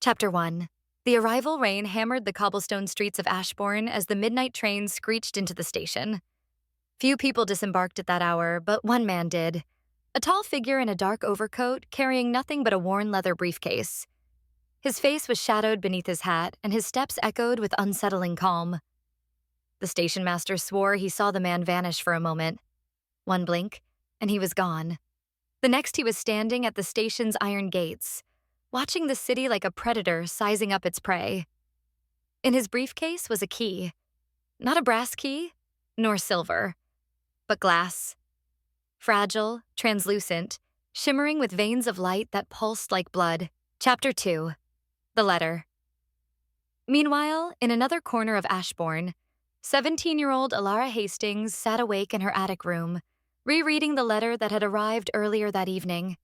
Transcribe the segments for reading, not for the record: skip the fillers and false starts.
Chapter 1. The arrival rain hammered the cobblestone streets of Ashbourne as the midnight train screeched into the station. Few people disembarked at that hour, but one man did. A tall figure in a dark overcoat, carrying nothing but a worn leather briefcase. His face was shadowed beneath his hat, and his steps echoed with unsettling calm. The station master swore he saw the man vanish for a moment. One blink, and he was gone. The next, he was standing at the station's iron gates, watching the city like a predator sizing up its prey. In his briefcase was a key. Not a brass key, nor silver, but glass. Fragile, translucent, shimmering with veins of light that pulsed like blood. Chapter 2. The Letter. Meanwhile, in another corner of Ashbourne, 17-year-old Alara Hastings sat awake in her attic room, rereading the letter that had arrived earlier that evening.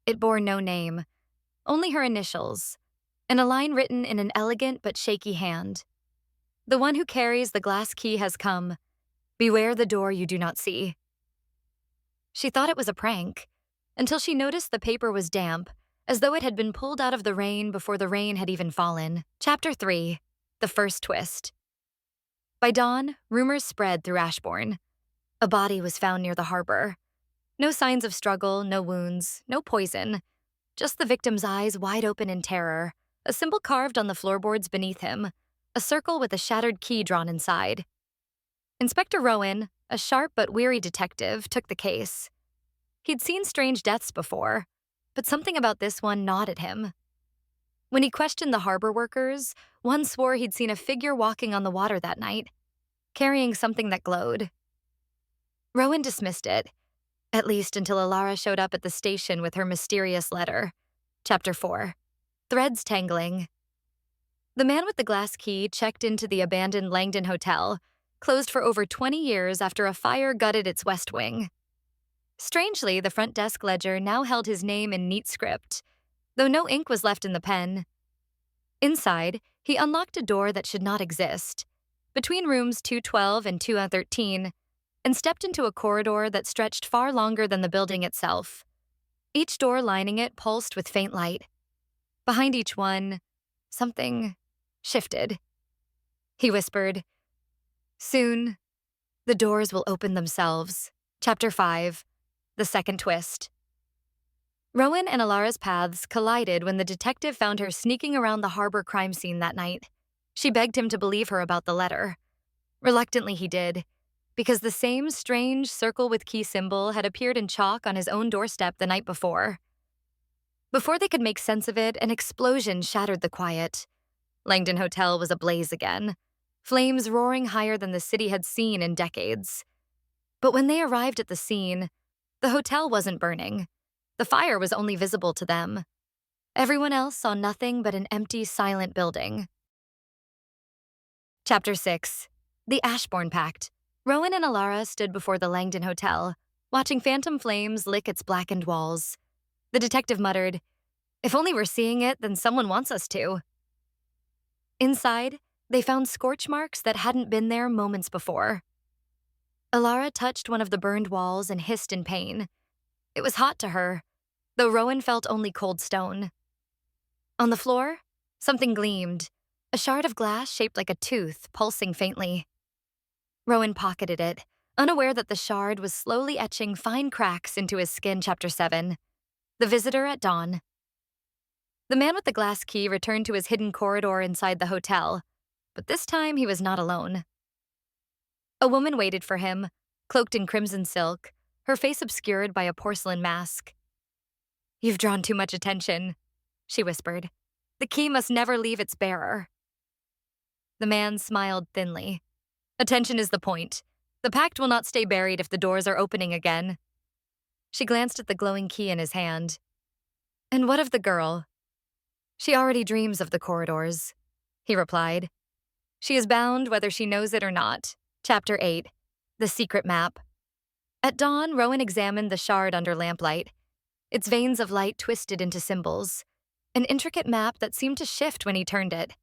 It bore no name, only her initials, and a line written in an elegant but shaky hand. The one who carries the glass key has come. Beware the door you do not see. She thought it was a prank, until she noticed the paper was damp, as though it had been pulled out of the rain before the rain had even fallen. Chapter 3. The First Twist. By dawn, rumors spread through Ashbourne. A body was found near the harbor. No signs of struggle, no wounds, no poison. Just the victim's eyes wide open in terror, a symbol carved on the floorboards beneath him, a circle with a shattered key drawn inside. Inspector Rowan, a sharp but weary detective, took the case. He'd seen strange deaths before, but something about this one gnawed at him. When he questioned the harbor workers, one swore he'd seen a figure walking on the water that night, carrying something that glowed. Rowan dismissed it, at least until Alara showed up at the station with her mysterious letter. Chapter 4. Threads Tangling. The man with the glass key checked into the abandoned Langdon Hotel, closed for over 20 years after a fire gutted its west wing. Strangely, the front desk ledger now held his name in neat script, though no ink was left in the pen. Inside, he unlocked a door that should not exist, between rooms 212 and 213, and stepped into a corridor that stretched far longer than the building itself. Each door lining it pulsed with faint light. Behind each one, something shifted. He whispered, "Soon, the doors will open themselves." Chapter 5. The Second Twist. Rowan and Alara's paths collided when the detective found her sneaking around the harbor crime scene that night. She begged him to believe her about the letter. Reluctantly, he did, because the same strange circle with key symbol had appeared in chalk on his own doorstep the night before. Before they could make sense of it, an explosion shattered the quiet. Langdon Hotel was ablaze again, flames roaring higher than the city had seen in decades. But when they arrived at the scene, the hotel wasn't burning. The fire was only visible to them. Everyone else saw nothing but an empty, silent building. Chapter 6. The Ashbourne Pact. Rowan and Alara stood before the Langdon Hotel, watching phantom flames lick its blackened walls. The detective muttered, "If only we're seeing it, then someone wants us to." Inside, they found scorch marks that hadn't been there moments before. Alara touched one of the burned walls and hissed in pain. It was hot to her, though Rowan felt only cold stone. On the floor, something gleamed, a shard of glass shaped like a tooth, pulsing faintly. Rowan pocketed it, unaware that the shard was slowly etching fine cracks into his skin. Chapter 7. The Visitor at Dawn. The man with the glass key returned to his hidden corridor inside the hotel, but this time he was not alone. A woman waited for him, cloaked in crimson silk, her face obscured by a porcelain mask. "You've drawn too much attention," she whispered. "The key must never leave its bearer." The man smiled thinly. "Attention is the point. The pact will not stay buried if the doors are opening again." She glanced at the glowing key in his hand. "And what of the girl?" "She already dreams of the corridors," he replied. "She is bound whether she knows it or not." Chapter 8. The Secret Map. At dawn, Rowan examined the shard under lamplight. Its veins of light twisted into symbols, an intricate map that seemed to shift when he turned it.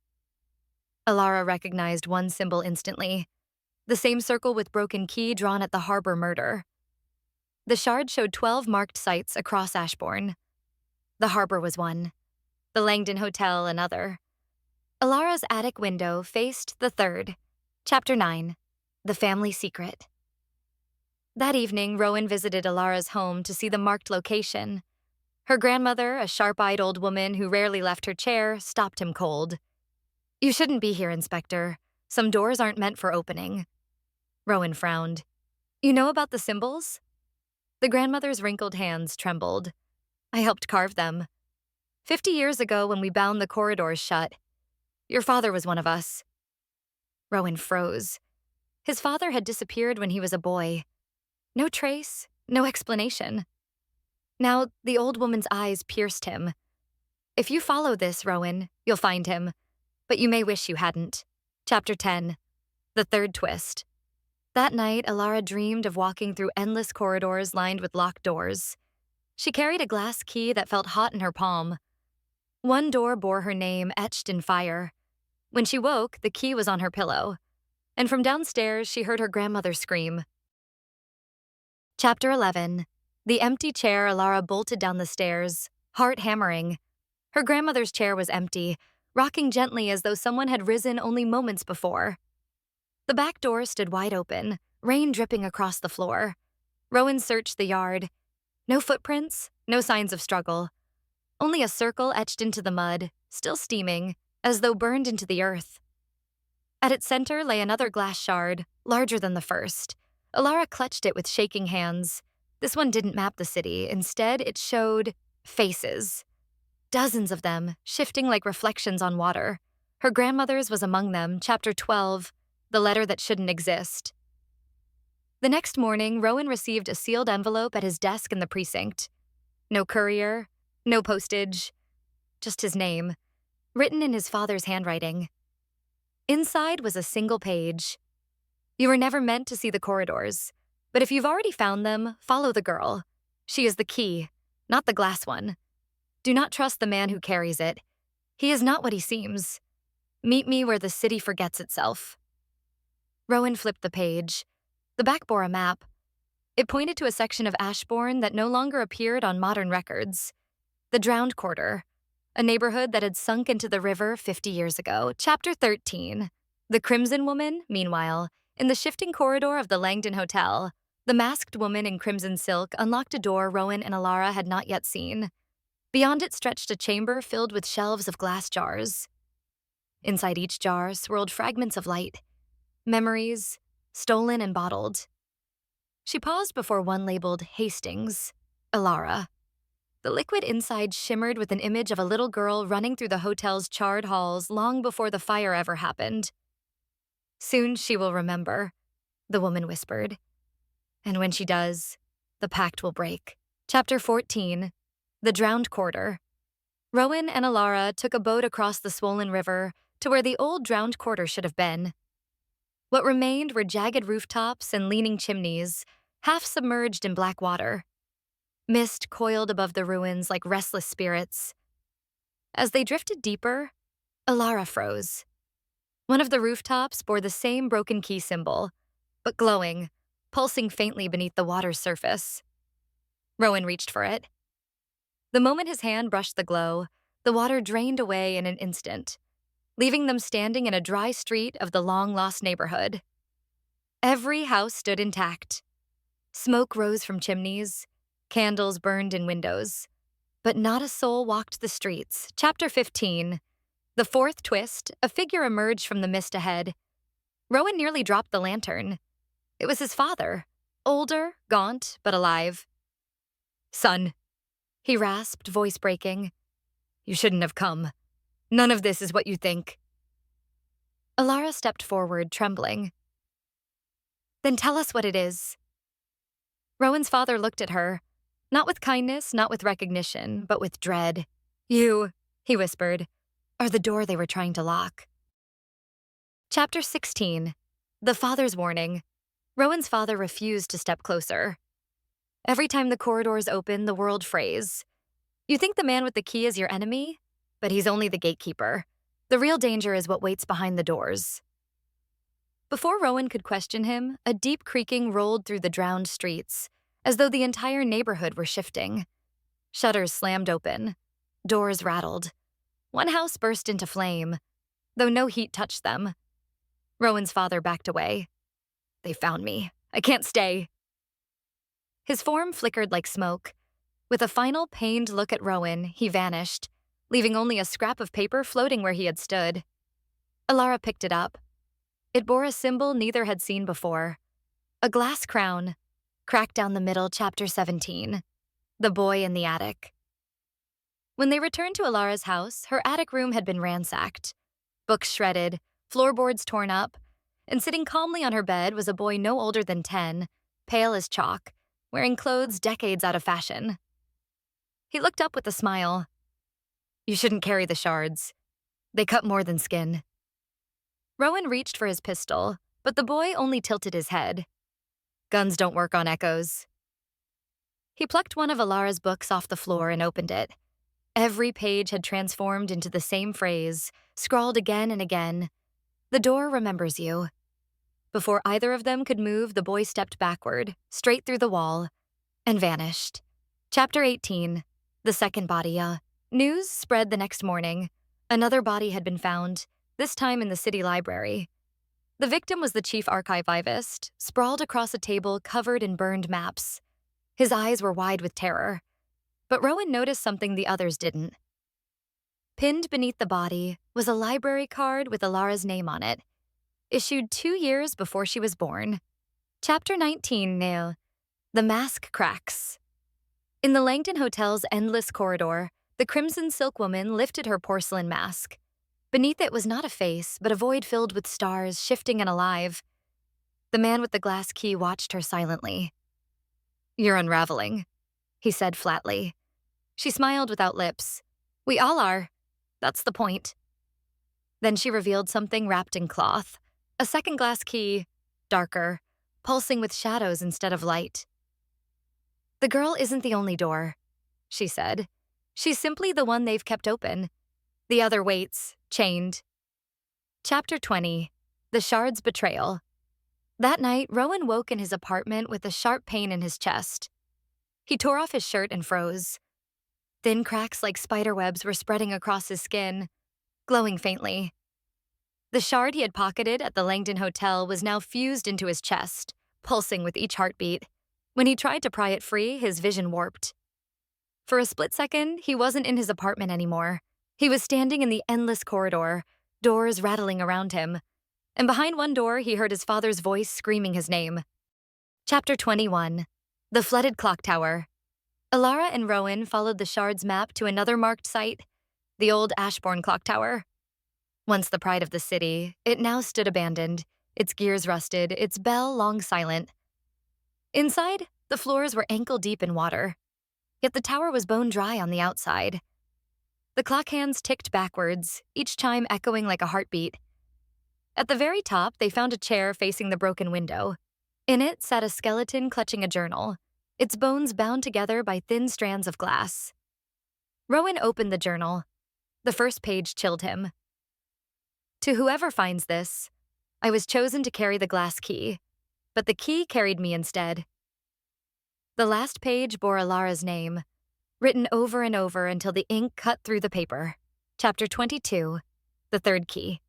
Alara recognized one symbol instantly, the same circle with broken key drawn at the harbor murder. The shard showed 12 marked sites across Ashbourne. The harbor was one. the Langdon Hotel another. Alara's attic window faced the third. Chapter 9. The Family Secret. That evening, Rowan visited Alara's home to see the marked location. Her grandmother, a sharp-eyed old woman who rarely left her chair, stopped him cold. "You shouldn't be here, Inspector. Some doors aren't meant for opening." Rowan frowned. "You know about the symbols?" The grandmother's wrinkled hands trembled. "I helped carve them. 50 years ago when we bound the corridors shut. Your father was one of us." Rowan froze. His father had disappeared when he was a boy. No trace, no explanation. Now, the old woman's eyes pierced him. "If you follow this, Rowan, you'll find him. But you may wish you hadn't." Chapter 10. The Third Twist. That night, Alara dreamed of walking through endless corridors lined with locked doors. She carried a glass key that felt hot in her palm. One door bore her name etched in fire. When she woke, the key was on her pillow. And from downstairs, she heard her grandmother scream. Chapter 11. The empty chair. Alara bolted down the stairs, heart hammering. Her grandmother's chair was empty, rocking gently as though someone had risen only moments before. The back door stood wide open, rain dripping across the floor. Rowan searched the yard. No footprints, no signs of struggle. Only a circle etched into the mud, still steaming, as though burned into the earth. At its center lay another glass shard, larger than the first. Alara clutched it with shaking hands. This one didn't map the city. Instead, it showed faces. Dozens of them, shifting like reflections on water. Her grandmother's was among them. Chapter 12. The Letter That Shouldn't Exist. The next morning, Rowan received a sealed envelope at his desk in the precinct. No courier, no postage, just his name, written in his father's handwriting. Inside was a single page. "You were never meant to see the corridors, but if you've already found them, follow the girl. She is the key, not the glass one. Do not trust the man who carries it. He is not what he seems. Meet me where the city forgets itself." Rowan flipped the page. The back bore a map. It pointed to a section of Ashbourne that no longer appeared on modern records. The Drowned Quarter, a neighborhood that had sunk into the river 50 years ago. Chapter 13. The Crimson Woman, meanwhile, in the shifting corridor of the Langdon Hotel, the masked woman in crimson silk unlocked a door Rowan and Alara had not yet seen. Beyond it stretched a chamber filled with shelves of glass jars. Inside each jar swirled fragments of light, memories, stolen and bottled. She paused before one labeled Hastings, Alara. The liquid inside shimmered with an image of a little girl running through the hotel's charred halls long before the fire ever happened. "Soon she will remember," the woman whispered. "And when she does, the pact will break." Chapter 14. The Drowned Quarter. Rowan and Alara took a boat across the swollen river to where the old Drowned Quarter should have been. What remained were jagged rooftops and leaning chimneys, half submerged in black water. Mist coiled above the ruins like restless spirits. As they drifted deeper, Alara froze. One of the rooftops bore the same broken key symbol, but glowing, pulsing faintly beneath the water's surface. Rowan reached for it. The moment his hand brushed the glow, the water drained away in an instant, leaving them standing in a dry street of the long-lost neighborhood. Every house stood intact. Smoke rose from chimneys, candles burned in windows, but not a soul walked the streets. Chapter 15. The Fourth Twist. A figure emerged from the mist ahead. Rowan nearly dropped the lantern. It was his father, older, gaunt, but alive. "Son," he rasped, voice breaking. "You shouldn't have come. None of this is what you think." Alara stepped forward, trembling. "Then tell us what it is." Rowan's father looked at her, not with kindness, not with recognition, but with dread. "You," he whispered, "are the door they were trying to lock." Chapter 16. The Father's Warning. Rowan's father refused to step closer. Every time the corridors open, the world frays. You think the man with the key is your enemy, but he's only the gatekeeper. The real danger is what waits behind the doors. Before Rowan could question him, a deep creaking rolled through the drowned streets, as though the entire neighborhood were shifting. Shutters slammed open. Doors rattled. One house burst into flame, though no heat touched them. Rowan's father backed away. They found me. I can't stay. His form flickered like smoke. With a final pained look at Rowan, he vanished, leaving only a scrap of paper floating where he had stood. Alara picked it up. It bore a symbol neither had seen before. A glass crown, cracked down the middle, chapter 17. The Boy in the Attic. When they returned to Alara's house, her attic room had been ransacked. Books shredded, floorboards torn up, and sitting calmly on her bed was a boy no older than 10, pale as chalk, wearing clothes decades out of fashion. He looked up with a smile. You shouldn't carry the shards. They cut more than skin. Rowan reached for his pistol, but the boy only tilted his head. Guns don't work on echoes. He plucked one of Alara's books off the floor and opened it. Every page had transformed into the same phrase, scrawled again and again. The door remembers you. Before either of them could move, the boy stepped backward, straight through the wall, and vanished. Chapter 18. The Second Body. News spread the next morning. Another body had been found, this time in the city library. The victim was the chief archivist, sprawled across a table covered in burned maps. His eyes were wide with terror. But Rowan noticed something the others didn't. Pinned beneath the body was a library card with Alara's name on it, issued 2 years before she was born. Chapter 19. The Mask Cracks. In the Langdon Hotel's endless corridor, the crimson silk woman lifted her porcelain mask. Beneath it was not a face, but a void filled with stars, shifting and alive. The man with the glass key watched her silently. You're unraveling, he said flatly. She smiled without lips. We all are. That's the point. Then she revealed something wrapped in cloth. A second glass key, darker, pulsing with shadows instead of light. The girl isn't the only door, she said. She's simply the one they've kept open. The other waits, chained. Chapter 20. The Shard's Betrayal. That night, Rowan woke in his apartment with a sharp pain in his chest. He tore off his shirt and froze. Thin cracks like spiderwebs were spreading across his skin, glowing faintly. The shard he had pocketed at the Langdon Hotel was now fused into his chest, pulsing with each heartbeat. When he tried to pry it free, his vision warped. For a split second, he wasn't in his apartment anymore. He was standing in the endless corridor, doors rattling around him. And behind one door, he heard his father's voice screaming his name. Chapter 21. The Flooded Clock Tower. Alara and Rowan followed the shard's map to another marked site, the old Ashbourne Clock Tower. Once the pride of the city, it now stood abandoned, its gears rusted, its bell long silent. Inside, the floors were ankle-deep in water, yet the tower was bone dry on the outside. The clock hands ticked backwards, each chime echoing like a heartbeat. At the very top, they found a chair facing the broken window. In it sat a skeleton clutching a journal, its bones bound together by thin strands of glass. Rowan opened the journal. The first page chilled him. To whoever finds this, I was chosen to carry the glass key, but the key carried me instead. The last page bore Alara's name, written over and over until the ink cut through the paper. Chapter 22. The Third Key.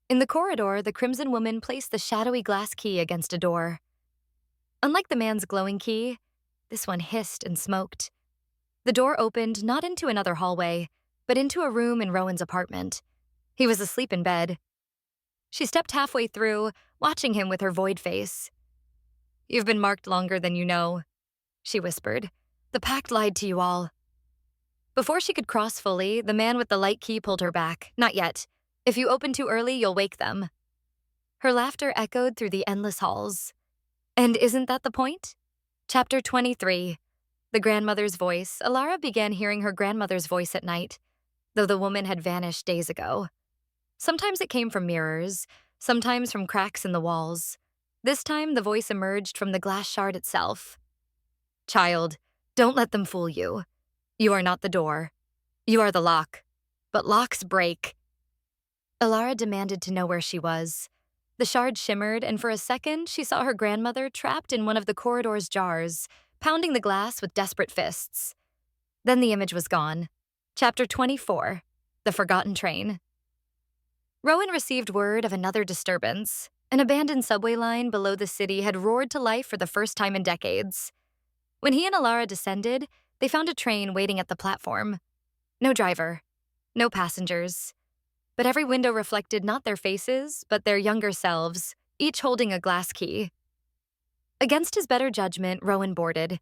In the corridor, the crimson woman placed the shadowy glass key against a door. Unlike the man's glowing key, this one hissed and smoked. The door opened not into another hallway, but into a room in Rowan's apartment. He was asleep in bed. She stepped halfway through, watching him with her void face. You've been marked longer than you know, she whispered. The pact lied to you all. Before she could cross fully, the man with the light key pulled her back. Not yet. If you open too early, you'll wake them. Her laughter echoed through the endless halls. And isn't that the point? Chapter 23. The Grandmother's Voice. Alara began hearing her grandmother's voice at night, though the woman had vanished days ago. Sometimes it came from mirrors, sometimes from cracks in the walls. This time, the voice emerged from the glass shard itself. Child, don't let them fool you. You are not the door. You are the lock. But locks break. Alara demanded to know where she was. The shard shimmered, and for a second, she saw her grandmother trapped in one of the corridor's jars, pounding the glass with desperate fists. Then the image was gone. Chapter 24. The Forgotten Train. Rowan received word of another disturbance. An abandoned subway line below the city had roared to life for the first time in decades. When he and Alara descended, they found a train waiting at the platform. No driver, no passengers. But every window reflected not their faces, but their younger selves, each holding a glass key. Against his better judgment, Rowan boarded.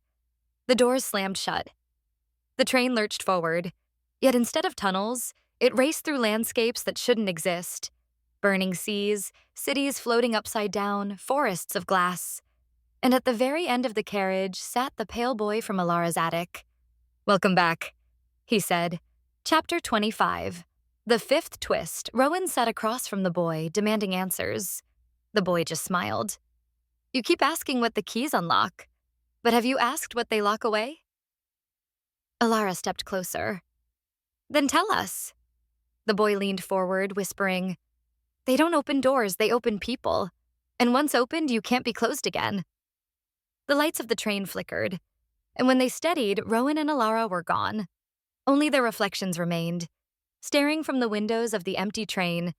The doors slammed shut. The train lurched forward, yet instead of tunnels, it raced through landscapes that shouldn't exist. Burning seas, cities floating upside down, forests of glass. And at the very end of the carriage sat the pale boy from Alara's attic. "Welcome back," he said. Chapter 25. The fifth twist. Rowan sat across from the boy, demanding answers. The boy just smiled. "You keep asking what the keys unlock, but have you asked what they lock away?" Alara stepped closer. "Then tell us." The boy leaned forward, whispering, "They don't open doors, they open people. And once opened, you can't be closed again." The lights of the train flickered, and when they steadied, Rowan and Alara were gone. Only their reflections remained, staring from the windows of the empty train,